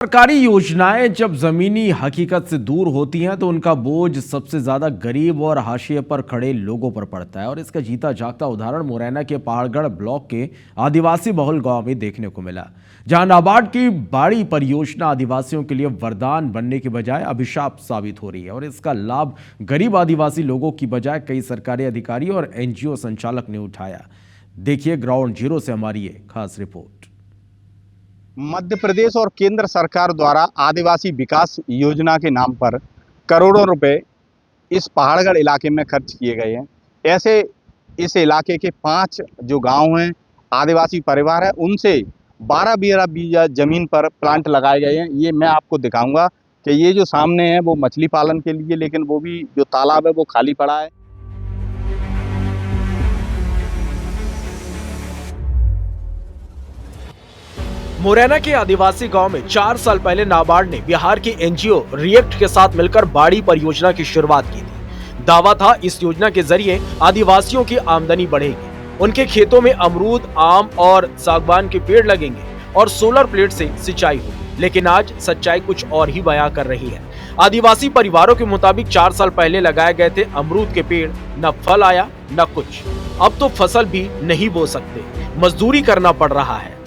सरकारी योजनाएं जब जमीनी हकीकत से दूर होती हैं तो उनका बोझ सबसे ज्यादा गरीब और हाशिए पर खड़े लोगों पर पड़ता है। और इसका जीता जागता उदाहरण मुरैना के पहाड़गढ़ ब्लॉक के आदिवासी बहुल गांव में देखने को मिला, जहां नाबार्ड की बाड़ी परियोजना आदिवासियों के लिए वरदान बनने की बजाय अभिशाप साबित हो रही है। और इसका लाभ गरीब आदिवासी लोगों की बजाय कई सरकारी अधिकारी और एनजीओ संचालक ने उठाया। देखिए ग्राउंड जीरो से हमारी ये खास रिपोर्ट। मध्य प्रदेश और केंद्र सरकार द्वारा आदिवासी विकास योजना के नाम पर करोड़ों रुपए इस पहाड़गढ़ इलाके में खर्च किए गए हैं। ऐसे इस इलाके के 5 जो गांव हैं, आदिवासी परिवार है, उनसे 12 बीघा जमीन पर प्लांट लगाए गए हैं। ये मैं आपको दिखाऊंगा कि ये जो सामने है वो मछली पालन के लिए, लेकिन वो भी जो तालाब है वो खाली पड़ा है। मुरैना के आदिवासी गांव में 4 साल पहले नाबार्ड ने बिहार की एनजीओ रिएक्ट के साथ मिलकर बाड़ी परियोजना की शुरुआत की थी। दावा था इस योजना के जरिए आदिवासियों की आमदनी बढ़ेगी, उनके खेतों में अमरूद, आम और सागवान के पेड़ लगेंगे और सोलर प्लेट से सिंचाई होगी। लेकिन आज सच्चाई कुछ और ही बयां कर रही है। आदिवासी परिवारों के मुताबिक 4 साल पहले लगाए गए थे अमरूद के पेड़, न फल आया न कुछ। अब तो फसल भी नहीं बो सकते, मजदूरी करना पड़ रहा है।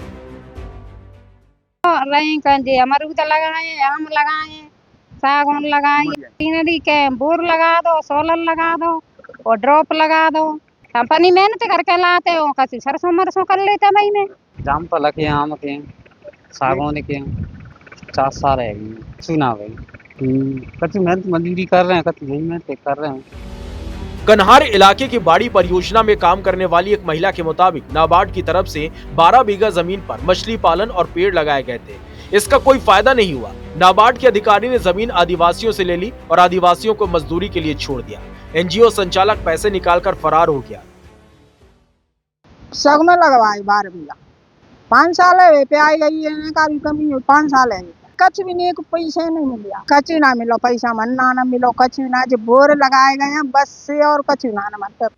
रही अमरूद लगाए, आम लगाए, सागौन लगाए, सीनरी के बोर लगा दो, सोलर लगा दो और ड्रॉप लगा दो। कंपनी मेहनत करके लाते हो, कसी सरसों मरसों कर लेते भाई में। जाम फल के, आम के, सागौन के 4 साल है चुना भाई। कच्ची मेहनत मजदूरी कर रहे हैं, कच्ची मेहनत कर रहे हैं। कन्हार इलाके की बाड़ी परियोजना में काम करने वाली एक महिला के मुताबिक नाबार्ड की तरफ से 12 बीघा जमीन पर मछली पालन और पेड़ लगाए गए थे। इसका कोई फायदा नहीं हुआ। नाबार्ड के अधिकारी ने जमीन आदिवासियों से ले ली और आदिवासियों को मजदूरी के लिए छोड़ दिया। एनजीओ संचालक पैसे निकालकर फरार हो गया। सग में लगवाई 12 बीघा, 5 साल है पे आई गई है, कमी 5 साल है, कच भी नहीं, पैसे नहीं मिला, कच्ची ना मिलो पैसा, मन्ना ना मिलो, कच्ची ना, जो बोर लगाए गए हैं बस से, और कच्ची ना मतलब।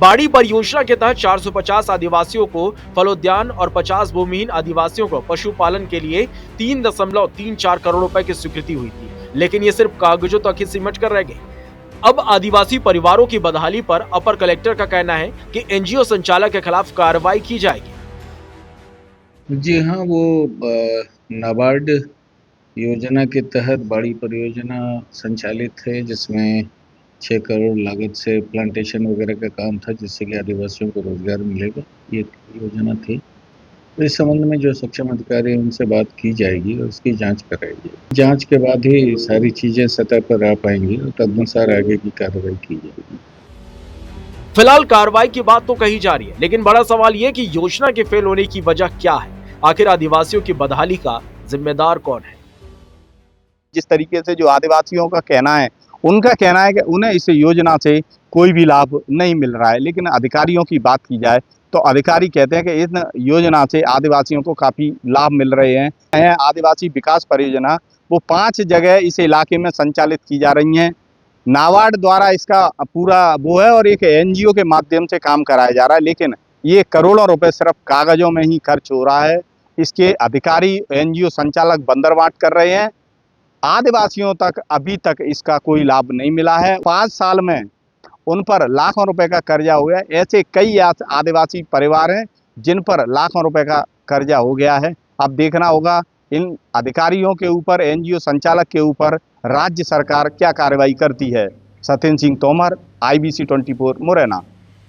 बाड़ी परियोजना के तहत 450 आदिवासियों को फलोद्यान और 50 भूमिहीन आदिवासियों को पशुपालन के लिए 3.34 करोड़ रुपए की स्वीकृति हुई थी, लेकिन ये सिर्फ कागजों तक ही सिमट कर रह गई। अब आदिवासी परिवारों की बदहाली पर अपर कलेक्टर का कहना है कि एनजीओ संचालक के खिलाफ कार्रवाई की जाएगी। जी हाँ, वो नाबार्ड योजना के तहत बाड़ी परियोजना संचालित है, जिसमें 6 करोड़ लागत से प्लांटेशन वगैरह का काम था, जिससे कि आदिवासियों को रोजगार मिलेगा। ये योजना थी। तो इस संबंध में जो सक्षम अधिकारी हैं उनसे बात की जाएगी और उसकी जांच कराएगी। जांच के बाद ही सारी चीजें सतह पर आ पाएंगी और तदनुसार आगे की कार्रवाई की जाएगी। फिलहाल कार्रवाई की बात तो कही जा रही है, लेकिन बड़ा सवाल ये कि योजना के फेल होने की वजह क्या है? आखिर आदिवासियों की बदहाली का जिम्मेदार कौन है? जिस तरीके से जो आदिवासियों का कहना है, उनका कहना है कि उन्हें इस योजना से कोई भी लाभ नहीं मिल रहा है, लेकिन अधिकारियों की बात की जाए तो अधिकारी कहते हैं कि इस योजना से आदिवासियों को काफ़ी लाभ मिल रहे हैं। आदिवासी विकास परियोजना वो 5 जगह इस इलाके में संचालित की जा रही हैं। नाबार्ड द्वारा इसका पूरा वो है और एक एनजीओ के माध्यम से काम कराया जा रहा है, लेकिन ये करोड़ों रुपए सिर्फ कागजों में ही खर्च हो रहा है। इसके अधिकारी, एनजीओ संचालक बंदरबांट कर रहे हैं। आदिवासियों तक अभी तक इसका कोई लाभ नहीं मिला है। 5 साल में उन पर लाखों रुपए का कर्जा हो गया। ऐसे कई आदिवासी परिवार हैं जिन पर लाखों रुपए का कर्जा हो गया है। अब देखना होगा इन अधिकारियों के ऊपर, एनजीओ संचालक के ऊपर राज्य सरकार क्या कार्रवाई करती है। सत्येंद्र सिंह तोमर, IBC 24 मुरैना।